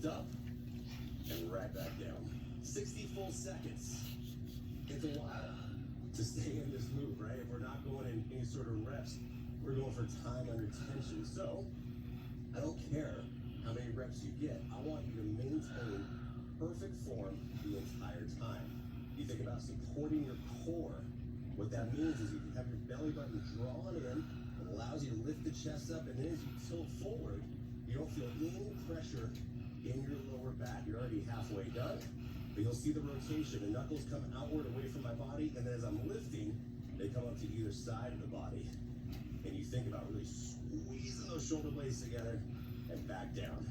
Lift up and right back down. 60 full seconds. It's a while to stay in this move, right? If we're not going in any sort of reps, we're going for time under tension. So I don't care how many reps you get. I want you to maintain perfect form the entire time. You think about supporting your core. What that means is you have your belly button drawn in. It allows you to lift the chest up, and then as you tilt forward, you don't feel any pressure in your lower back. You're already halfway done, but you'll see the rotation. The knuckles come outward away from my body, and then as I'm lifting, they come up to either side of the body. And you think about really squeezing those shoulder blades together and back down.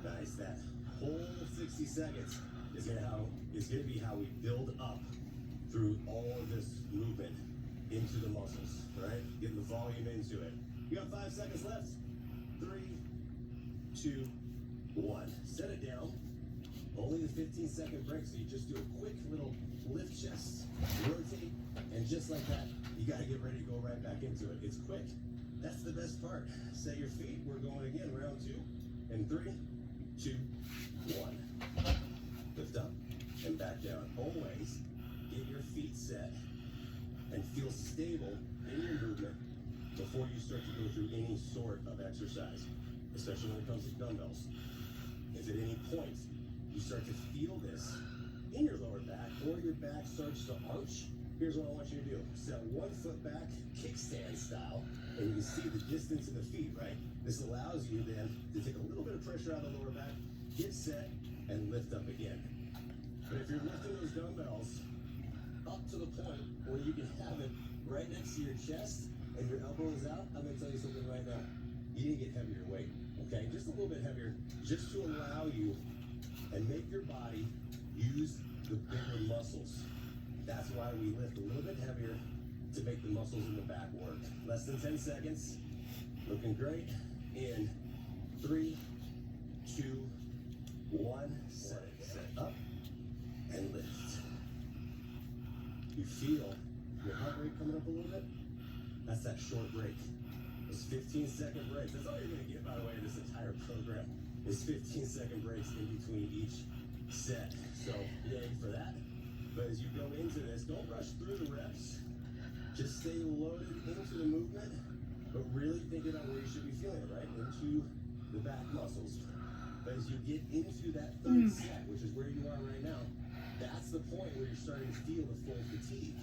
Nice. That whole 60 seconds is gonna be how we build up through all of this movement into the muscles, right? Getting the volume into it. You got 5 seconds left. 3, 2, 1. Set it down. Only the 15-second break, so you just do a quick little lift chest, rotate, and just like that, you gotta get ready to go right back into it. It's quick. That's the best part. Set your feet. We're going again, round 2. In 3, 2, 1. Lift up and back down. Always get your feet set and feel stable in your movement before you start to go through any sort of exercise, especially when it comes to dumbbells. If at any point you start to feel this in your lower back or your back starts to arch, here's what I want you to do. Set one foot back, kickstand style, and you can see the distance in the feet, right? This allows you then to take a little bit of pressure out of the lower back, get set, and lift up again. But if you're lifting those dumbbells up to the point where you can have it right next to your chest and your elbow is out, I'm gonna tell you something right now. You need to get heavier weight, okay? Just a little bit heavier, just to allow you and make your body use the bigger muscles. That's why we lift a little bit heavier to make the muscles in the back work. Less than 10 seconds. Looking great. In 3, 2, 1. Set it. Set up and lift. You feel your heart rate coming up a little bit? That's that short break. Those 15-second breaks. That's all you're going to get, by the way, in this entire program is 15-second breaks in between each set. So, yay for that. But as you go into this, don't rush through the reps. Just stay loaded into the movement, but really think about where you should be feeling it, right? Into the back muscles. But as you get into that third set, which is where you are right now, that's the point where you're starting to feel the full fatigue.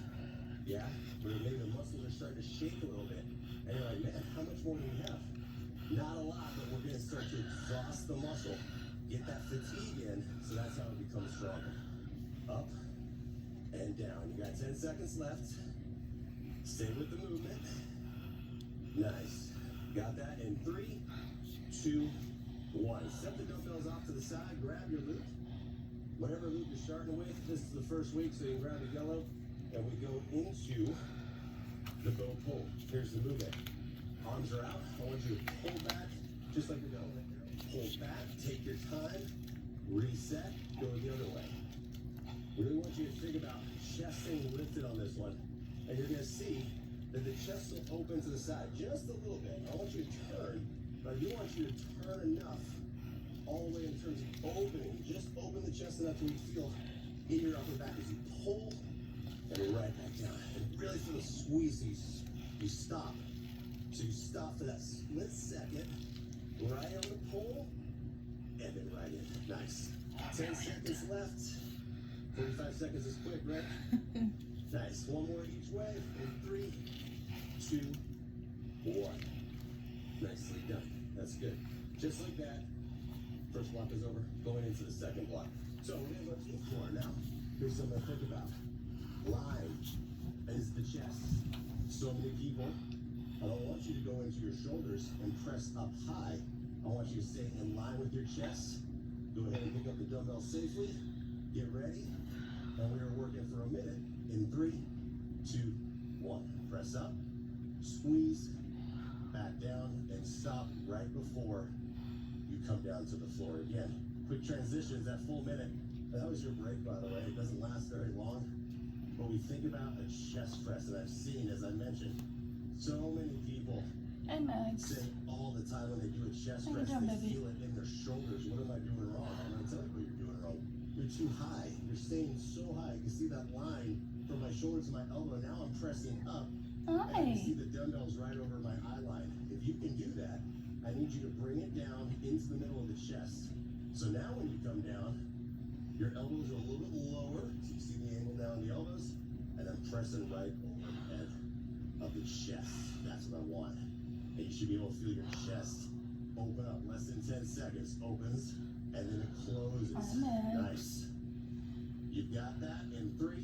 Yeah? Where maybe the muscles are starting to shake a little bit. And you're like, man, how much more do we have? Not a lot, but we're going to start to exhaust the muscle. Get that fatigue in, so that's how it becomes stronger. Up and down. You got 10 seconds left. Stay with the movement. Nice. Got that in 3, 2, 1. Set the dumbbells off to the side. Grab your loop. Whatever loop you're starting with, this is the first week, so you can grab the yellow. And we go into the bow pull. Here's the movement. Arms are out. I want you to pull back, just like you're going. Pull back, take your time, reset, go the other way. Really want you to think about chest staying lifted on this one. And you're going to see that the chest will open to the side just a little bit. I want you to turn, but I do want you to turn enough all the way in terms of opening. Just open the chest enough to where you feel in your upper back as you pull and right back down. And really feel the squeeze. So you stop. So you stop for that split second, right on the pull, and then right in. Nice. 10 seconds left. 45 seconds is quick, right? Nice. One more each way. In 3, 2, 1. Nicely done. That's good. Just like that. First block is over. Going into the second block. So we're going to go to the floor now. Here's something to think about. Line is the chest. So many people, I don't want you to go into your shoulders and press up high. I want you to stay in line with your chest. Go ahead and pick up the dumbbell safely. Get ready. And we are working for a minute. In 3, 2, 1. Press up, squeeze, back down, and stop right before you come down to the floor again. Quick transitions, that full minute. That was your break, by the way. It doesn't last very long. But we think about a chest press, and I've seen, as I mentioned, so many people Hey, Max. say all the time when they do a chest How you press, doing, they baby? feel it in their shoulders. What am I doing wrong? too high. You're staying so high. You can see that line from my shoulder to my elbow. Now I'm pressing up. And you see the dumbbells right over my eye line. If you can do that, I need you to bring it down into the middle of the chest. So now when you come down, your elbows are a little bit lower. So you see the angle down the elbows. And I'm pressing right overhead of the chest. That's what I want. And you should be able to feel your chest open up. Less than 10 seconds. Opens. And then it closes. Nice. You've got that in 3,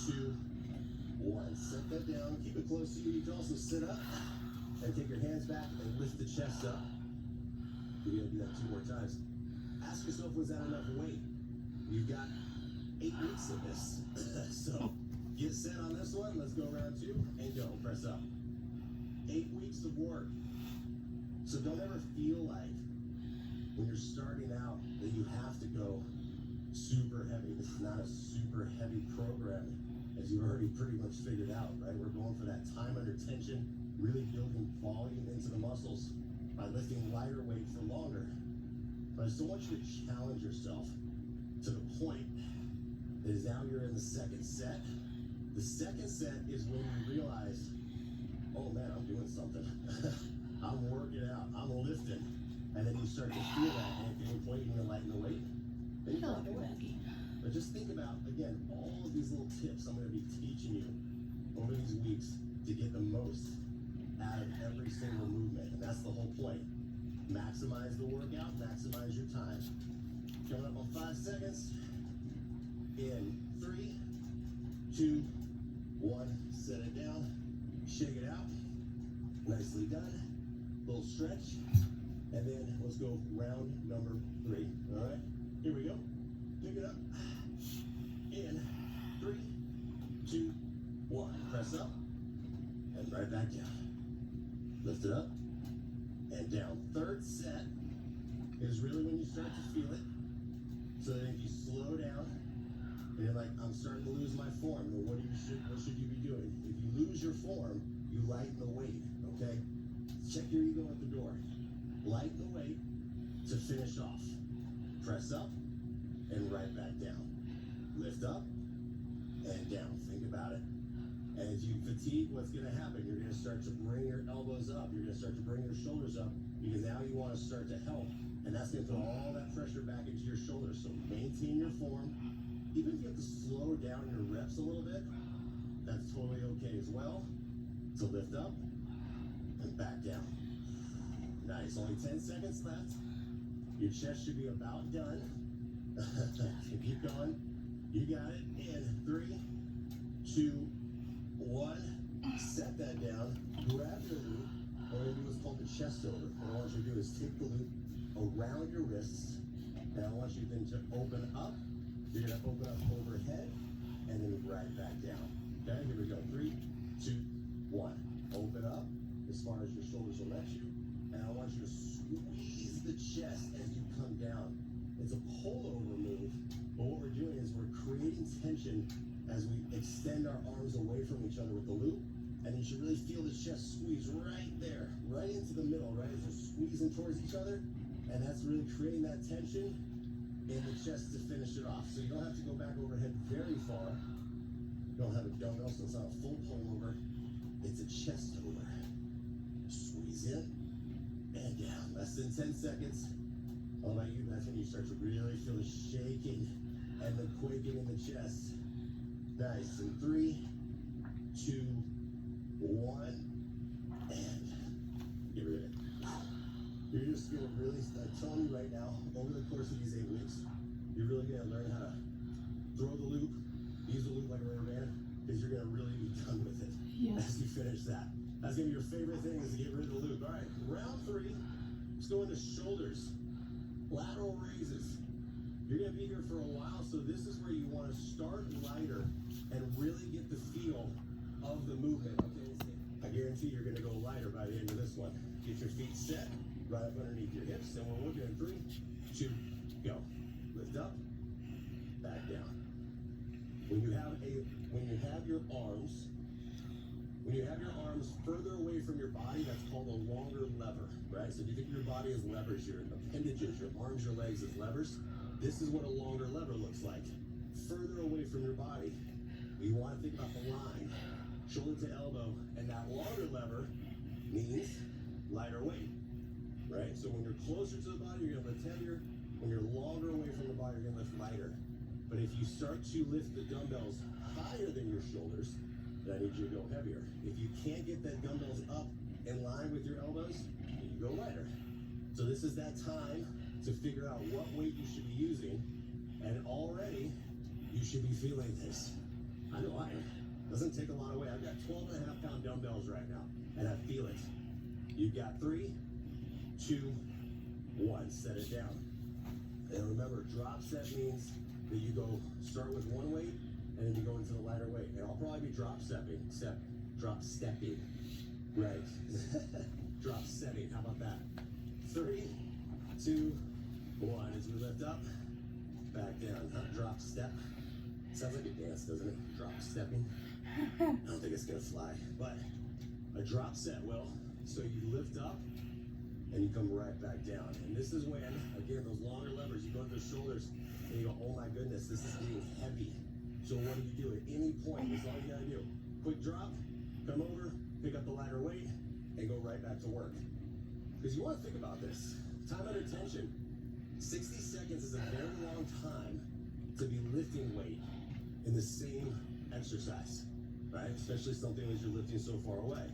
2, 1. Set that down. Keep it close to you. You can also sit up and take your hands back and lift the chest up. You're going to do that 2 more times. Ask yourself, was that enough weight? You've got 8 weeks of this. So get set on this one. Let's go round 2 and go. Press up. 8 weeks of work. So don't ever feel like when you're starting out that you have to go super heavy. This is not a super heavy program, as you've already pretty much figured out, right? We're going for that time under tension, really building volume into the muscles by lifting lighter weight for longer. But I still want you to challenge yourself to the point that is now you're in the second set. The second set is when you realize, oh man, I'm doing something. I'm working out, I'm lifting. And then you start to feel that, and if you're pointing to lighten the weight, then you drop the weight. But just think about, again, all of these little tips I'm going to be teaching you over these weeks to get the most out of every single movement. And that's the whole point. Maximize the workout, maximize your time. Coming up on 5 seconds. In 3, 2, 1. Set it down. Shake it out. Nicely done. Little stretch. And then let's go round number 3. All right? Here we go. Pick it up. In 3, 2, 1. Press up. And right back down. Lift it up. And down. Third set is really when you start to feel it. So that if you slow down, and you're like, I'm starting to lose my form, then what should you be doing? If you lose your form, you lighten the weight, okay? Check your ego at the door. Lighten the weight to finish off. Press up and right back down. Lift up and down. Think about it. And as you fatigue, what's going to happen? You're going to start to bring your elbows up. You're going to start to bring your shoulders up because now you want to start to help. And that's going to throw all that pressure back into your shoulders. So maintain your form. Even if you have to slow down your reps a little bit, that's totally okay as well. So lift up and back down. Nice. Only 10 seconds left. Your chest should be about done. Keep going. You got it. In 3, 2, 1. Set that down. Grab your loop. We're going to do what's called the chest over. What I want you to do is take the loop around your wrists. And I want you then to open up. You're going to open up overhead and then right back down. Okay, here we go. 3, 2, 1. Open up as far as your shoulders will let you. And I want you to squeeze the chest as you come down. It's a pullover move, but what we're doing is we're creating tension as we extend our arms away from each other with the loop. And you should really feel the chest squeeze right there, right into the middle, right? As you're squeezing towards each other. And that's really creating that tension in the chest to finish it off. So you don't have to go back overhead very far. You don't have a dumbbell, so it's not a full pullover. It's a chest over. Squeeze in and down. Less than 10 seconds. How about you? That's when you start to really feel the shaking and the quaking in the chest. Nice. In 3, 2, 1, and get rid of it. You're just going to really, I'm telling you right now, over the course of these 8 weeks, you're really going to learn how to throw the loop, use the loop like a rubber band, because you're going to really be done with it as you finish that. That's going to be your favorite thing is to get rid of the loop. All right, round 3, let's go into shoulders, lateral raises. You're going to be here for a while, so this is where you want to start lighter and really get the feel of the movement. Okay, I guarantee you're going to go lighter by the end of this one. Get your feet set. Right up underneath your hips, and we're looking at 3, 2, go. Lift up, back down. When you have your arms When you have your arms further away from your body, that's called a longer lever, right? So if you think of your body as levers, your appendages, your arms, your legs as levers, this is what a longer lever looks like. Further away from your body. You want to think about the line, shoulder to elbow, and that longer lever means lighter weight, right? So when you're closer to the body, you're gonna lift heavier. When you're longer away from the body, you're gonna lift lighter. But if you start to lift the dumbbells higher than your shoulders, then I need you to go heavier. If you can't get that dumbbells up in line with your elbows, then you go lighter. So this is that time to figure out what weight you should be using, and already you should be feeling this. I know I am. Doesn't take a lot of weight. I've got 12.5-pound dumbbells right now, and I feel it. You've got 3, 2, 1. Set it down. And remember, drop set means that you go start with one weight, and then you go into the lighter weight. And I'll probably be drop stepping. Right. Drop setting. How about that? 3, 2, 1. As we lift up, back down. Not drop step. Sounds like a dance, doesn't it? Drop stepping. I don't think it's gonna fly, but a drop set will. So you lift up and you come right back down. And this is when, again, those longer levers, you go to the shoulders and you go, oh my goodness, this is getting heavy. So what do? At any point, that's all you gotta do. Quick drop, come over, pick up the lighter weight, and go right back to work. Because you wanna think about this. Time under tension. 60 seconds is a very long time to be lifting weight in the same exercise, right? Especially something that you're lifting so far away.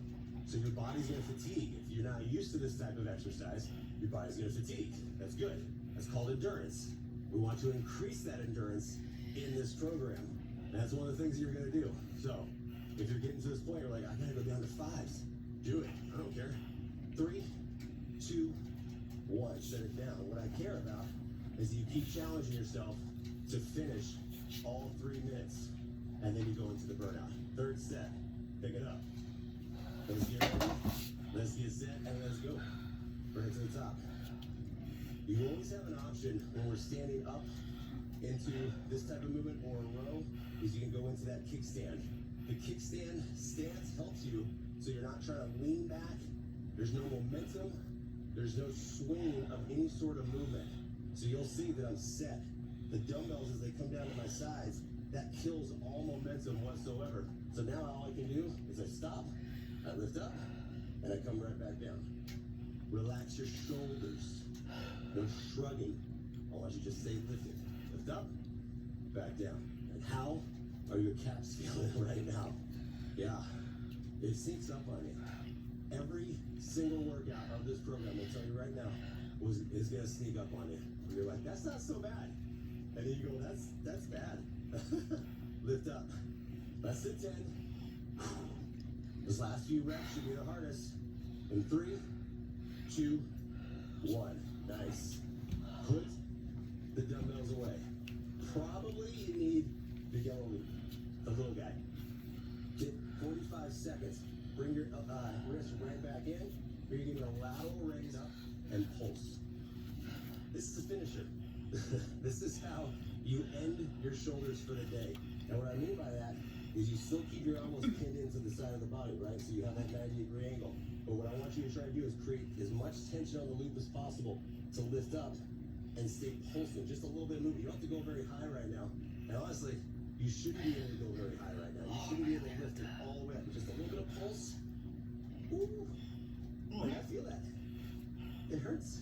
So your body's gonna fatigue. If you're not used to this type of exercise, your body's gonna fatigue. That's good. That's called endurance. We want to increase that endurance in this program. And that's one of the things you're gonna do. So if you're getting to this point, you're like, I gotta go down to 5s. Do it, I don't care. 3, 2, 1, set it down. What I care about is you keep challenging yourself to finish all 3 minutes, and then you go into the burnout. Third set, pick it up. Let's get ready, let's get set, and let's go. Right to the top. You always have an option when we're standing up into this type of movement or a row, is you can go into that kickstand. The kickstand stance helps you so you're not trying to lean back. There's no momentum. There's no swinging of any sort of movement. So you'll see that I'm set. The dumbbells, as they come down to my sides, that kills all momentum whatsoever. So now all I can do is I stop, I lift up, and I come right back down. Relax your shoulders. No shrugging. I want you to just stay lifted. Lift up, back down. And how are your calves feeling right now? Yeah, it sinks up on you. Every single workout of this program, I'll tell you right now, is gonna sneak up on you. And you're like, that's not so bad. And then you go, that's bad. Lift up. Let's hit 10. Those last few reps should be the hardest. In 3, 2, 1. Nice. Put the dumbbells away. Probably you need the yellow lead, the little guy. Get 45 seconds. Bring your wrist right back in. You're gonna get a lateral raise up and pulse. This is a finisher. This is how you end your shoulders for the day. And what I mean by that is you still keep your elbows pinned into the side of the body, right? So you have that 90-degree angle. But what I want you to try to do is create as much tension on the loop as possible to lift up and stay pulsing. Just a little bit of movement. You don't have to go very high right now. And honestly, you shouldn't be able to go very high right now. You shouldn't be able to lift it all the way up. Just a little bit of pulse. Ooh. I feel that. It hurts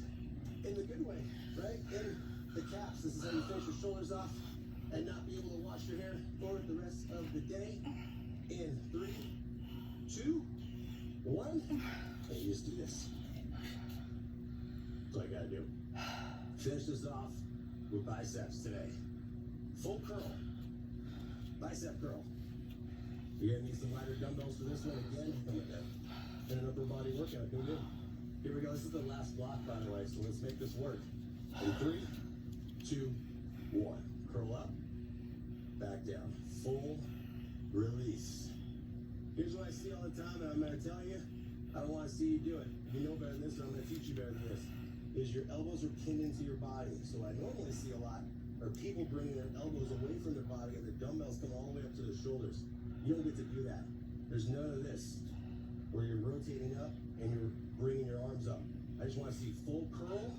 in the good way, right? In the calves. This is how you finish your shoulders off and not be able to wash your hair for the rest of the day. In 3, 2, 1. And you just do this. That's all you gotta do. Finish this off with biceps today. Full curl. Bicep curl. You're gonna need some lighter dumbbells for this one again. Come with that. And an upper body workout. Doing good. Here we go. This is the last block, by the way, so let's make this work. In 3, 2, 1. Curl up. Back down. Full release. Here's what I see all the time, and I'm going to tell you, I don't want to see you do it. You know better than this, so I'm going to teach you better than this. Is your elbows are pinned into your body. So what I normally see a lot are people bringing their elbows away from their body, and the dumbbells come all the way up to their shoulders. You don't get to do that. There's none of this where you're rotating up and you're bringing your arms up. I just want to see full curl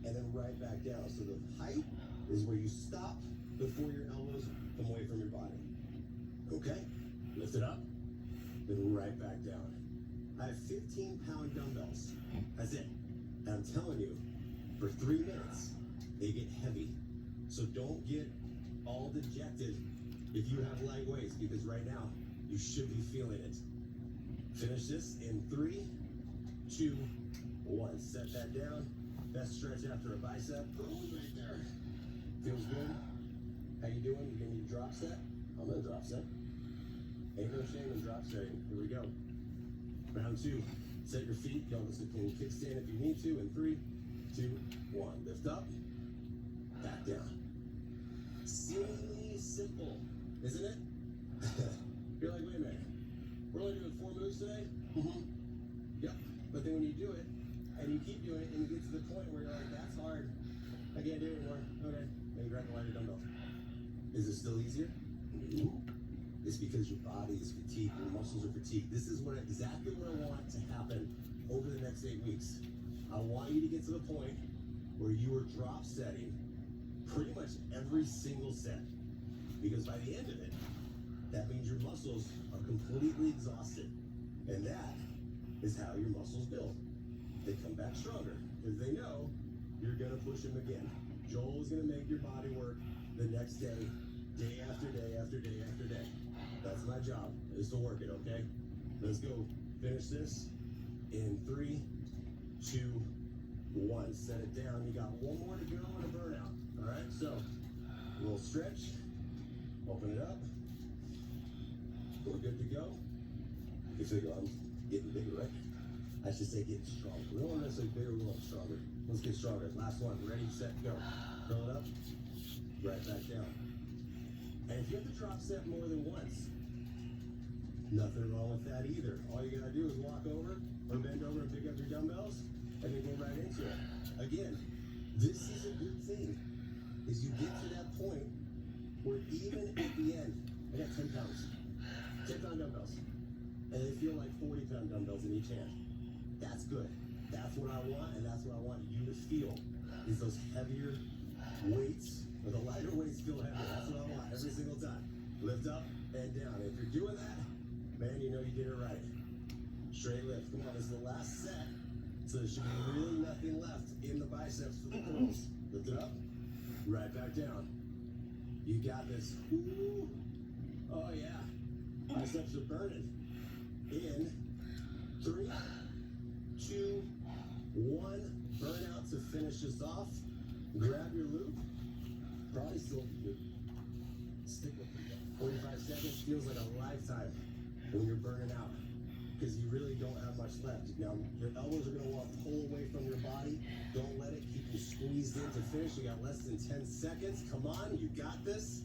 and then right back down. So the height is where you stop before your elbows come away from your body. Okay, lift it up, then right back down. I have 15-pound dumbbells. That's it. And I'm telling you, for 3 minutes, they get heavy. So don't get all dejected if you have light weights, because right now, you should be feeling it. Finish this in 3, 2, 1. Set that down. Best stretch after a bicep. Boom, right there. Feels good. How you doing? You gonna need a drop set? I'm gonna drop set. Ain't no shame in drop setting. Here we go. Round 2. Set your feet. Y'all listen to kickstand if you need to. In 3, 2, 1. Lift up. Back down. Seemingly simple, isn't it? You're like, wait a minute. We're only doing 4 moves today? Mm-hmm. Yep. But then when you do it, and you keep doing it, and you get to the point where you're like, that's hard. I can't do it anymore. Okay. Maybe grab the lighter dumbbell. Is it still easier? No. It's because your body is fatigued, your muscles are fatigued. This is exactly what I want to happen over the next 8 weeks. I want you to get to the point where you are drop setting pretty much every single set. Because by the end of it, that means your muscles are completely exhausted. And that is how your muscles build. They come back stronger because they know you're gonna push them again. Joel is gonna make your body work the next day, day after day after day after day. That's my job, is to work it, okay? Let's go. Finish this in 3, 2, 1. Set it down. You got 1 more to go and a burnout. All right, so a little stretch. Open it up. We're good to go. You can feel I'm getting bigger, right? I should say getting stronger. We don't want to necessarily bigger, we want stronger. Let's get stronger. Last one. Ready, set, go. Curl it up. Right back down. And if you have to drop set more than once, nothing wrong with that either. All you gotta do is walk over or bend over and pick up your dumbbells and then go right into it. Again, this is a good thing, is you get to that point where even at the end, I got 10 pounds, 10-pound dumbbells, and they feel like 40-pound dumbbells in each hand. That's good. That's what I want, and that's what I want you to feel, is those heavier weights, or the lighter weights feel heavier. That's what I want every single time. Lift up and down. If you're doing that, man, you know you did it right. Straight lift. Come on, this is the last set. So there should be really nothing left in the biceps for the curls. Lift it up. Right back down. You got this. Ooh. Oh, yeah. Biceps are burning. In 3, 2, 1. Burn out to finish this off. Grab your loop. Probably still good. Stick with it. 45 seconds feels like a lifetime when you're burning out, because you really don't have much left. Now, your elbows are going to want to pull away from your body. Don't let it keep you squeezed in to finish. You got less than 10 seconds. Come on, you got this.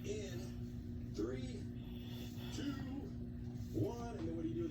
In 3, 2, 1. And then what do you do